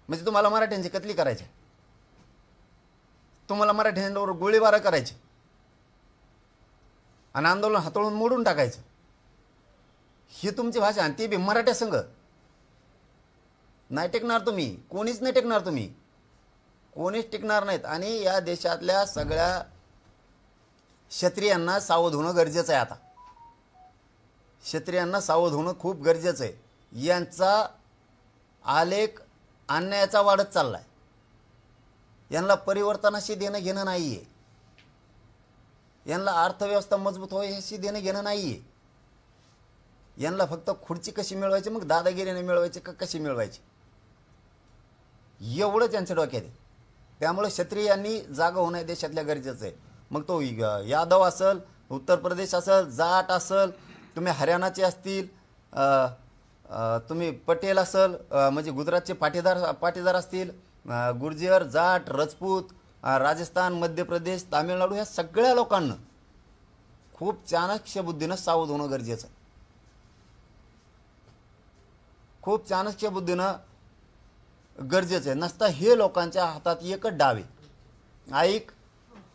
[SPEAKER 3] म्हणजे तुम्हाला मराठ्यांची कत्ली करायची, तुम्हाला मराठ्यांवर गोळीबार करायचे आणि आंदोलन हाताळून मोडून टाकायचं, ही तुमची भाषा. आणि ती बी मराठ्या संघ नाही टिकणार तुम्ही, कोणीच नाही टिकणार तुम्ही, कोणीच टिकणार नाहीत. आणि या देशातल्या सगळ्या क्षत्रियांना सावध होणं गरजेचं आहे. आता क्षत्रियांना सावध होणं खूप गरजेचं आहे. यांचा आलेख अन्यायाचा वाढत चालला आहे. यांना परिवर्तनाशी देणं घेणं नाही आहे. यांना अर्थव्यवस्था मजबूत व्हायची देणं घेणं नाही आहे. यांना फक्त खुर्ची कशी मिळवायची, मग दादागिरीने मिळवायची का कशी मिळवायची, एवढं त्यांच्या डोक्यात आहे. त्यामुळे क्षत्रियांनी जागा होणं देशातल्या गरजेचं आहे. मग तो यादव असेल, उत्तर प्रदेश असेल, जाट असेल, तुम्ही हरियाणाचे असतील, तुम्ही पटेल असेल, म्हणजे गुजरातचे पाटीदार असतील, गुर्जर, जाट, राजपूत, राजस्थान, मध्य प्रदेश, तामिळनाडू, ह्या सगळ्या लोकांना खूप चाणक्य बुद्धीनं सावध होणं गरजेचं आहे. खूप चाणक्य बुद्धीनं गरजेचं आहे. नसता हे लोकांच्या हातात एकच डाव आहे. ऐक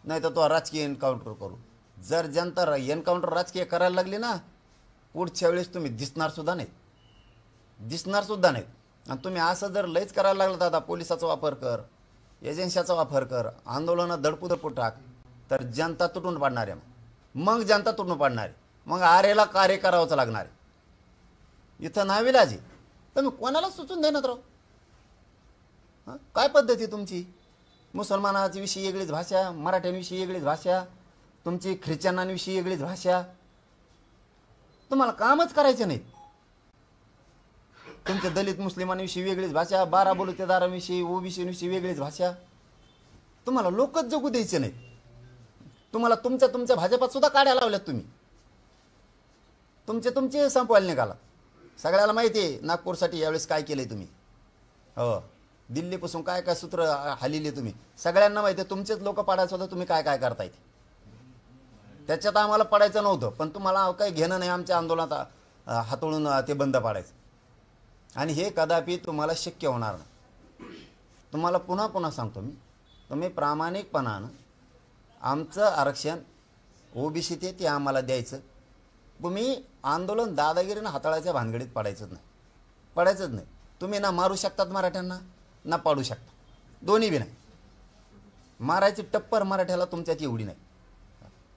[SPEAKER 3] नाही तर तो राजकीय एन्काउंटर करू. जर जनता एन्काउंटर राजकीय करायला लागली ना, पुढच्या वेळेस तुम्ही दिसणार सुद्धा नाहीत. आणि तुम्ही असं जर लयच करायला लागलं दादा, पोलिसाचा वापर कर, एजन्सीचा वापर कर, आंदोलनं दडपू टाक, तर जनता तुटून पाडणार आहे. मग जनता तुटून पाडणार आहे. मग आरेला कार्य करावंच लागणार आहे. इथं नाविलाज आहे. तुम्ही कोणाला सुचून देणार राव? हां, काय पद्धती तुमची? मुसलमानाची विषयी वेगळीच भाषा, मराठ्यांविषयी वेगळीच भाषा, तुमची ख्रिश्चनांविषयी वेगळीच भाषा. तुम्हाला कामच करायचे नाहीत. तुमच्या दलित मुस्लिमांविषयी वेगळीच भाषा, बारा बलुतेदारांविषयी, ओबीसीविषयी वेगळीच भाषा. तुम्हाला लोकच जगू द्यायचे नाहीत. तुम्हाला तुमच्या भाजपात सुद्धा काढ्या लावल्यात तुम्ही. तुमचे संपवायला निघाला. सगळ्याला माहिती आहे नागपूरसाठी यावेळेस काय केलंय तुम्ही. हो, दिल्लीपासून काय काय सूत्र हलिले तुम्ही. सगळ्यांना माहिती आहे. तुमचेच लोक पाडायचं होतं, तुम्ही काय काय करताय. त्याच्यात आम्हाला पडायचं नव्हतं, पण तुम्हाला काही घेणं नाही आमच्या आंदोलनात हातोळून ते बंद पाडायचं. आणि हे कदापि तुम्हाला शक्य होणार नाही. तुम्हाला पुन्हा सांगतो मी, तुम्ही प्रामाणिकपणानं आमचं आरक्षण ओबीसी ते आम्हाला द्यायचं. तुम्ही आंदोलन दादागिरीनं हाताळायच्या भानगडीत पडायचंच नाही. तुम्ही ना मारू शकतात मराठ्यांना, ना पाडू शकता, दोन्ही बी नाही. मारायची टप्पर मराठ्याला तुमच्यात एवढी नाही,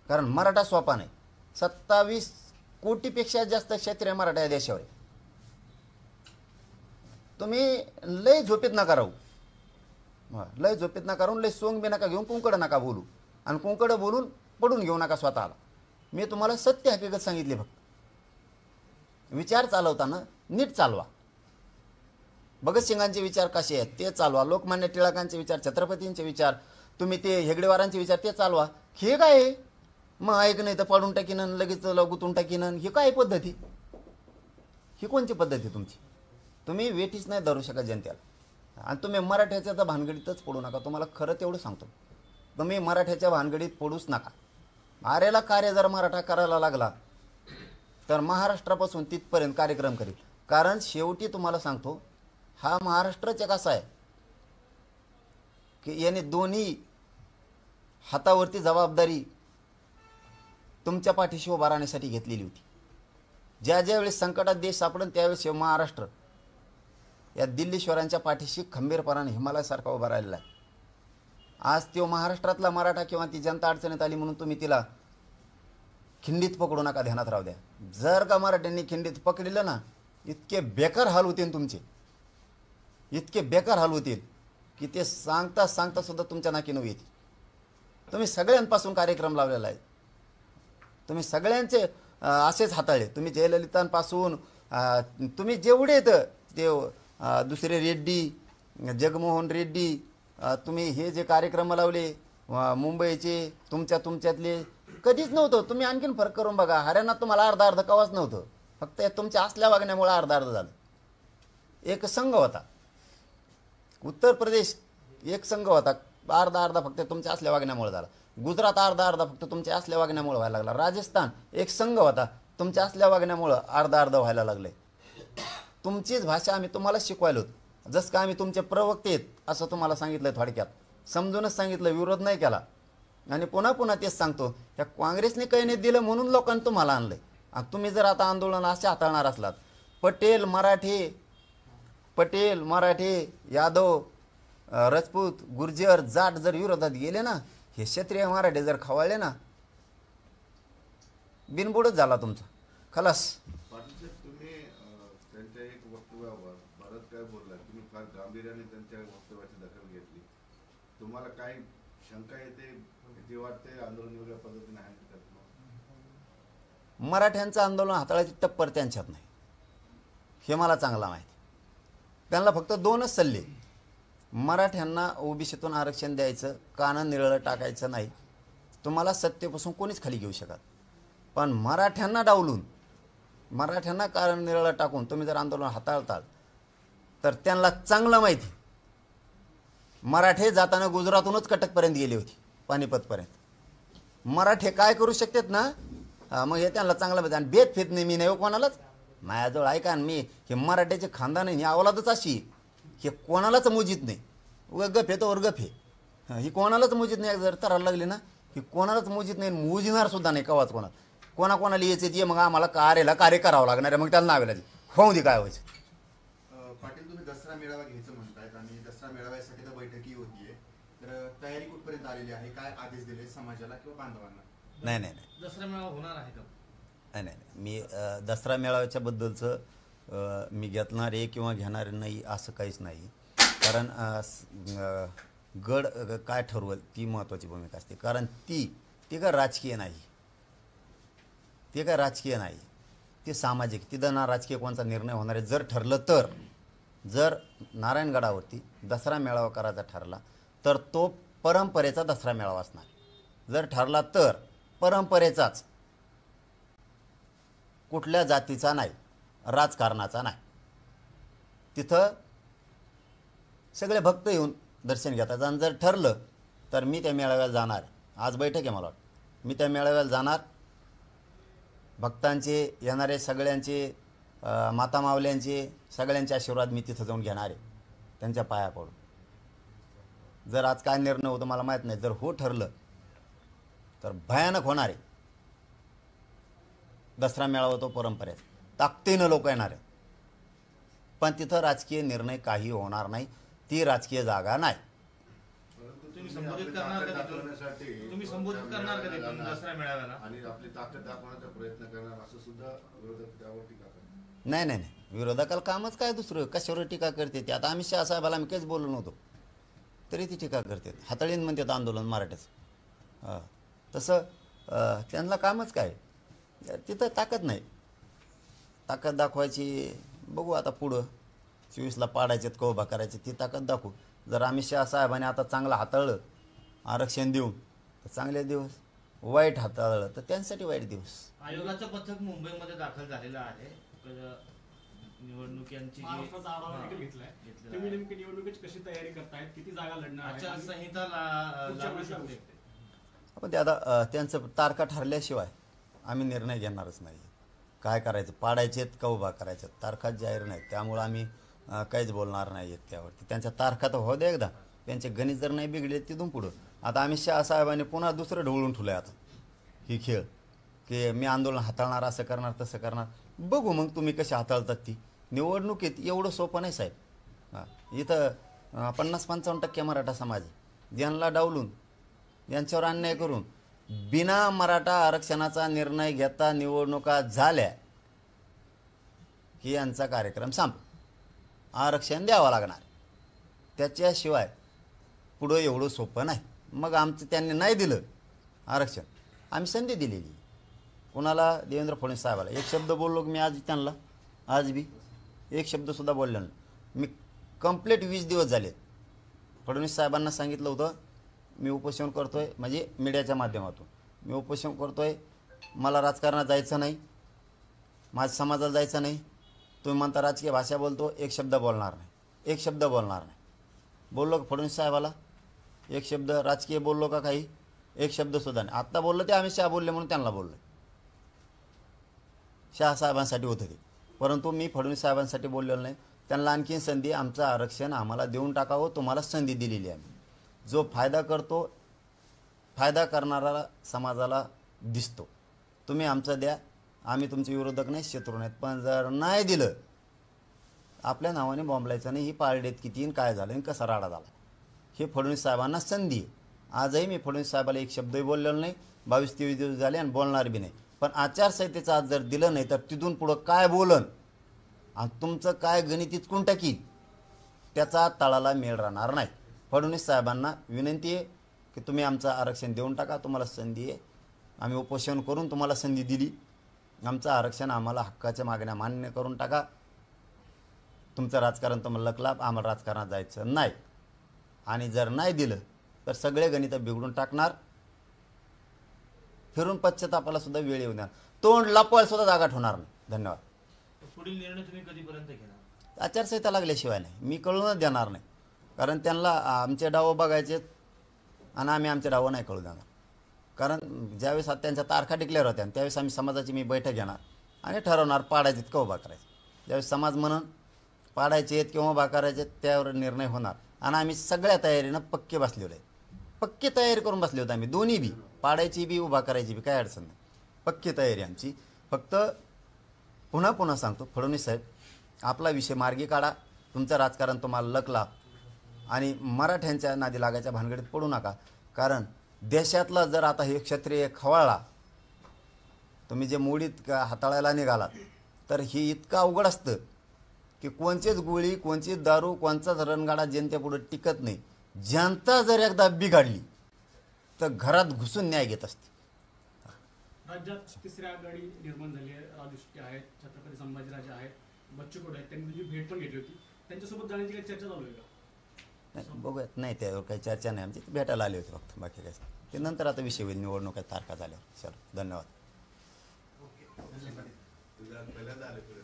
[SPEAKER 3] कारण मराठा सोपा नाही. 27 कोटीपेक्षा जास्त क्षेत्रीय मराठा या देशावर आहे. तुम्ही लय झोपेत नका राहू. लय झोपेत नका राहून, लय सोंग बी नका घेऊन, कुंकड नका बोलू, आणि कुंकड बोलून पडून घेऊ नका स्वतःला. मी तुम्हाला सत्य हकीकत सांगितली. फक्त विचार चालवताना नीट चालवा. भगतसिंगांचे विचार कसे आहेत ते चालवा. लोकमान्य टिळकांचे विचार, छत्रपतींचे विचार, तुम्ही ते हेगडेवारांचे विचार ते चालवा. हे काय आहे? मग ऐक नाही तर पाडून टाकीन, लगेच गुतून टाकीन, हे काय पद्धती? ही कोणची पद्धती तुमची? तुम्ही वेठीच नाही धरू शकत जनतेला. आणि तुम्ही मराठ्याच्या तर भानगडीतच पडू नका. तुम्हाला खरं तेवढं सांगतो, तुम्ही मराठ्याच्या भानगडीत पडूच नका. आरेला कार्य जर मराठा करायला लागला तर महाराष्ट्रापासून तिथपर्यंत कार्यक्रम करेल. कारण शेवटी तुम्हाला सांगतो, हा महाराष्ट्रच एक असा आहे की याने दोन्ही हातावरती जबाबदारी तुमच्या पाठीशी उभा राहण्यासाठी घेतलेली होती. ज्या वेळेस संकटात देश सापडेल त्यावेळेस महाराष्ट्र या दिल्लीश्वरांच्या पाठीशी खंबीरपणाने हिमालयासारखा उभा राहिलेला आहे. आज तो महाराष्ट्रातला मराठा किंवा ती जनता अडचणीत आली म्हणून तुम्ही तिला खिंडीत पकडू नका, ध्यानात राहू द्या. जर का मराठ्यांनी खिंडीत पकडलं ना, इतके बेकार हाल होतील तुमचे, इतके बेकार हाल होतील की ते सांगता सुद्धा तुमच्या नाकी नऊ येतील. तुम्ही सगळ्यांपासून कार्यक्रम लावलेला आहे. तुम्ही सगळ्यांचे असेच हाताळले. तुम्ही जयललितांपासून तुम्ही जेवढे येतं ते दुसरे रेड्डी, जगमोहन रेड्डी, तुम्ही हे जे कार्यक्रम लावले मुंबईचे, तुमच्यातले कधीच नव्हतं. तुम्ही आणखीन फरक करून बघा. हरियाणात तुम्हाला अर्धा कवाच नव्हतं. फक्त तुमच्या असल्या वागण्यामुळे अर्धा झालं. एक संघ होता. उत्तर प्रदेश एक संघ होता, अर्धा फक्त तुमच्या असल्या वागण्यामुळे झाला. गुजरात अर्धा फक्त तुमच्या असल्या वागण्यामुळे व्हायला लागला. राजस्थान एक संघ होता, तुमच्या असल्या वागण्यामुळे अर्धा व्हायला लागले. तुमचीच भाषा आम्ही तुम्हाला शिकवायला होतो. जसं का आम्ही तुमचे प्रवक्ते आहेत असं तुम्हाला सांगितलं, थोडक्यात समजूनच सांगितलं, विरोध नाही केला. आणि पुन्हा तेच सांगतो, या काँग्रेसने काही नाही दिलं म्हणून लोकांनी तुम्हाला आणलंय. आणि तुम्ही जर आता आंदोलन असे हाताळणार असलात, पटेल मराठे यादव राजपूत गुर्जर जाट जर विरोधात गेले ना, हे क्षत्रिय मराठे जर खवळले ना, बिनबुडच झाला तुमचा, खलास.
[SPEAKER 1] पाटील तुम्ही त्यांच्या एक वक्तव्यावर बरंच काय बोलला. तुम्ही फार गांभीर्याने त्यांच्या वक्तव्याची दखल घेतली. तुम्हाला काही शंका येते, भीती वाटते आंदोलन वेगळ्या पद्धतीने आहे?
[SPEAKER 3] मराठ्यांचं आंदोलन हाताळायची टप्पर त्यांच्यात नाही, हे मला चांगला माहिती. त्यांना फक्त 2च सल्ले. मराठ्यांना ओबीसीतून आरक्षण द्यायचं, कानं निरळं टाकायचं नाही. तुम्हाला सत्तेपासून कोणीच खाली घेऊ शकत. पण मराठ्यांना डावलून, मराठ्यांना कारण निरळं टाकून तुम्ही जर आंदोलन हाताळताल तर त्यांना चांगलं माहिती, मराठे जाताना गुजरातहूनच कटकपर्यंत गेले होते, पानिपतपर्यंत. मराठे काय करू शकतात ना, मग हे त्यांना चांगलं माहिती. आणि भेद नाही मी नाही कोणालाच. माझ्याजवळ ऐका, मी हे मराठ्याचे खानदान आहे, ही अवलादच अशी, हे कोणालाच मोजित नाही. गप आहे तर गप आहे, ही कोणालाच मोजित नाही. जर तरायला लागली ना, की कोणालाच मोजित नाही, मोजणार सुद्धा नाही कवाच कोणाला यायचं ते मग आम्हाला कार्य करावं लागणार आहे, मग त्याला नावे लागेल होऊ दे काय व्हायचं.
[SPEAKER 4] पाटील, तुम्ही दसरा मेळावा घ्यायचं म्हणतायत आणि दसरा मेळाव्यासाठी तर बैठकी होतीये, तर तयारी कुठपर्यंत आलेली आहे? काय आदेश दिले समाजाला किंवा बांधवांना?
[SPEAKER 3] नाही
[SPEAKER 5] दसरा मेळावा होणार आहे का?
[SPEAKER 3] नाही मी दसरा मेळाव्याच्या बद्दलचं मी घेतणार आहे किंवा घेणार नाही असं काहीच नाही. कारण गड काय ठरवल ती महत्त्वाची भूमिका असते. कारण ती काय राजकीय नाही, ते सामाजिक, तिथं ना राजकीय कोणचा निर्णय होणार आहे. जर ठरलं तर, जर नारायणगडावरती दसरा मेळावा करायचा ठरला तर तो परंपरेचा दसरा मेळावा असणार. जर ठरला तर परंपरेचाच, कुठल्या जातीचा नाही, राजकारणाचा नाही. तिथं सगळे भक्त येऊन दर्शन घेतात. आणि जर ठरलं तर मी त्या मेळाव्याला जाणार. आज बैठक आहे मला वाटतं, मी त्या मेळाव्याला जाणार. भक्तांचे येणारे सगळ्यांचे, माता मावल्यांचे सगळ्यांचे आशीर्वाद मी तिथं जाऊन घेणार आहे, त्यांच्या पाया पडून. जर आज काय निर्णय होतो मला माहीत नाही. जर हो ठरलं तर भयानक होणार आहे दसरा मेळावा तो परंपरेचा. ताकदीनं लोक येणार आहे, पण तिथं राजकीय निर्णय काही होणार नाही. ती राजकीय जागा नाही.
[SPEAKER 5] तुम्ही संबोधित करणार का तिथून? तुम्ही संबोधित करणार का तिथून दसरा मेळाव्याला?
[SPEAKER 1] आणि आपली ताकद दाखवण्याचा प्रयत्न करणार असं सुद्धा विरोधक त्यावर टीका करतात.
[SPEAKER 3] नाही विरोधकाला कामच काय दुसरं, कशावर टीका करते ते? आता आम्ही शहासाहेबाला आम्ही काहीच बोललो नव्हतो तरी ती टीका करतात. हाताळीन म्हणतात आंदोलन मराठ्याचं. तसं त्यांना कामच काय, तिथं ताकद नाही. ताकद दाखवायची बघू आता पुढं 24ला पाडायचेत का उभा करायचे, ती ताकद दाखवू. जर अमित शहा साहेबांनी आता चांगलं हाताळलं आरक्षण देऊन तर चांगले दिवस, वाईट हाताळलं तर त्यांच्यासाठी वाईट दिवस.
[SPEAKER 5] आयोगाचं पथक मुंबईमध्ये दाखल झालेलं आहे. निवडणुकांची
[SPEAKER 6] महाराष्ट्राचा आढावा देखील घेतलाय. तुम्ही नेमकी निवडणुकीची कशी तयारी करतायत, किती जागा लढणार आहेत?
[SPEAKER 5] आचारसंहिता लागू शकते.
[SPEAKER 3] पण ते आता त्यांचं तारखा ठरल्याशिवाय आम्ही निर्णय घेणारच नाही. काय करायचं, पाडायचेत का उभा करायचं, तारखाच जाहीर नाही. त्यामुळं आम्ही काहीच बोलणार नाही आहेत त्यावरती. त्यांच्या तारखा तर हो दे एकदा, त्यांचे गणित जर नाही बिघडले तिथून पुढं. आता अमित शहा साहेबांनी पुन्हा दुसरं ढवळून ठेवलं आहे आता ही खेळ, की मी आंदोलन हाताळणार, असं करणार तसं करणार. बघू मग तुम्ही कशी हाताळतात ती. निवडणुकीत एवढं सोपं नाही साहेब. इथं 50-55% मराठा समाज आहे, ज्यांना डावलून यांच्यावर अन्याय करून बिना मराठा आरक्षणाचा निर्णय घेता निवडणुका झाल्या की यांचा कार्यक्रम संप, आरक्षण द्यावं लागणार. त्याच्याशिवाय पुढं एवढं सोपं नाही. मग आमचं त्यांनी नाही दिलं आरक्षण, आम्ही संधी दिलेली कोणाला, देवेंद्र फडणवीस साहेबाला. एक शब्द बोललो की मी आज त्यांना, आज बी एक शब्दसुद्धा बोललो नाही. मी कंप्लीट 20 दिवस झाले फडणवीस साहेबांना सांगितलं होतं मी उपोषण करतोय, म्हणजे मीडियाच्या माध्यमातून मी उपोषण करतोय, मला राजकारणात जायचं नाही, माझ्या समाजाला जायचं नाही. तुम्ही म्हणता राजकीय भाषा बोलतो, एक शब्द बोलणार नाही, एक शब्द बोलणार नाही. बोललो का फडणवीस साहेबाला एक शब्द राजकीय बोललो का काही? एक शब्दसुद्धा नाही. आत्ता बोललो ते अमित शहा बोलले म्हणून त्यांना बोललो. शहासाहेबांसाठी होतं ते, परंतु मी फडणवीस साहेबांसाठी बोललेलो नाही. त्यांना आणखीन संधी, आमचं आरक्षण आम्हाला देऊन टाकावं, तुम्हाला संधी दिलेली आहे. जो फायदा करतो, फायदा करणारा समाजाला दिसतो. तुम्ही आमचं द्या, आम्ही तुमचे विरोधक नाही, शत्रू नाहीत. पण जर नाही दिलं, आपल्या नावाने बॉम्बलायचं नाही. ही पारडेत किती काय झालं आणि कसा राडा झाला, हे फडणवीस साहेबांना संधी आहे. आजही मी फडणवीस साहेबाला एक शब्दही बोललेलो नाही. 22-23 दिवस झाले आणि बोलणार बी नाही. पण आचारसंहितेचं आज जर दिलं नाही तर तिथून पुढं काय बोलन आणि तुमचं काय गणित इचकून टाकी, त्याचा तळाला मेळ राहणार नाही. फडणवीस साहेबांना विनंती आहे की तुम्ही आमचं आरक्षण देऊन टाका, तुम्हाला संधी आहे. आम्ही उपोषण करून तुम्हाला संधी दिली, आमचं आरक्षण, आम्हाला हक्काच्या मागण्या मान्य करून टाका. तुमचं राजकारण तुम्हाला लकलाप, आम्हाला राजकारणात जायचं नाही. आणि जर नाही दिलं तर सगळे गणित बिघडून टाकणार. फिरून पश्चातापाला सुद्धा वेळ येऊ द्या, तोंड लपवायला सुद्धा जागा ठेवणार नाही. धन्यवाद.
[SPEAKER 5] पुढील निर्णय तुम्ही कधीपर्यंत घेणार?
[SPEAKER 3] आचारसंहिता लागल्याशिवाय नाही, मी कळूनच देणार नाही. कारण त्यांना आमचे डाव बघायचे आणि आम्ही आमचे डाव नाही कळू देणार. कारण ज्यावेळेस त्यांच्या तारखा डिक्लेअर होत्या त्यावेळेस आम्ही समाजाची मी बैठक घेणार आणि ठरवणार पाडायचे का उभा करायचे. ज्यावेळेस समाज म्हणून पाडायचे आहेत किंवा उभा करायचे त्यावर निर्णय होणार. आणि आम्ही सगळ्या तयारीनं पक्के बसलेलो आहे, पक्की तयारी करून बसले होते आम्ही दोन्ही बी. पाडायची बी उभा करायची बी काय अडचण नाही, पक्की तयारी आमची. फक्त पुन्हा सांगतो, फडणवीस साहेब आपला विषय मार्गी काढा. तुमचं राजकारण तुम्हाला लकला आणि मराठ्यांच्या नादी लागायच्या भानगडीत पडू नका. कारण देशातला जर आता हे क्षत्रिय खवळला, तुम्ही जे मोडीत हाताळायला निघालात, तर हे इतकं अवघड असतं की कोणचीच गोळी, कोणचीच दारू, कोणचाच रणगाडा जनतेपुढे टिकत नाही. जनता जर एकदा बिघडली तर घरात घुसून न्याय घेत असते.
[SPEAKER 6] राज्यात तिसरी आघाडी निर्माण झाली आहे. राजू शेट्टी आहेत, छत्रपती संभाजीराजे आहेत, बच्चू कडू आहेत. त्यांनी तुझी भेट पण घेतली होती. त्यांच्यासोबत जाण्याची काही चर्चा चालू आहे का?
[SPEAKER 3] नाही, बघूयात. नाही, त्यावर काही चर्चा नाही आमची. भेटायला आले होते फक्त, बाकी काय. ते नंतर आता विषय होईल निवडणुका तारखा झाल्यावर. चलो, धन्यवाद.
[SPEAKER 1] तुझ्या पहिल्यांदा आले पुढे.